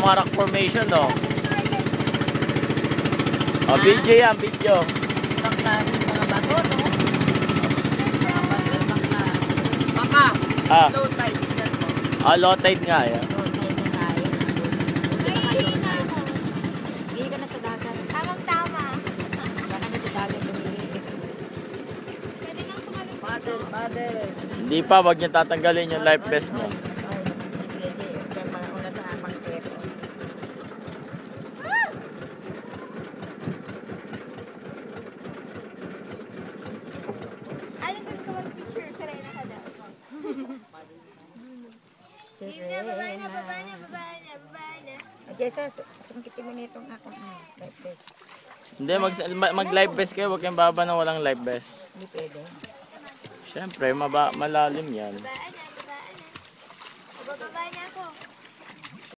mga rock formation, no? O, video yan, video. Ibang klase mga bato, no? Mga bato, ibang klase. Baka, low tide yan mo. Low tide nga, yan. Low tide na tayo. Buti na ka low tide. Hindi ka na sa dagat. Tamang-tama. Wala ka na sa dagat. Pwede nang kumalit. Paddle. Hindi pa, wag niyo tatanggalin yung life vest mo. Ay, hindi pwede. Kaya mga una sa pang-pero. Alin doon ka mag-picture? Serena ka daw. Game na, baba na, baba na, baba na, baba na. Jessa, sungkitin mo nitong ako. Like this. Hindi, mag life vest kayo, wag kayong baba na walang life vest. Hindi pwede. Siyempre, malalim yan. Babaan na, babaan na. Bababa na ako.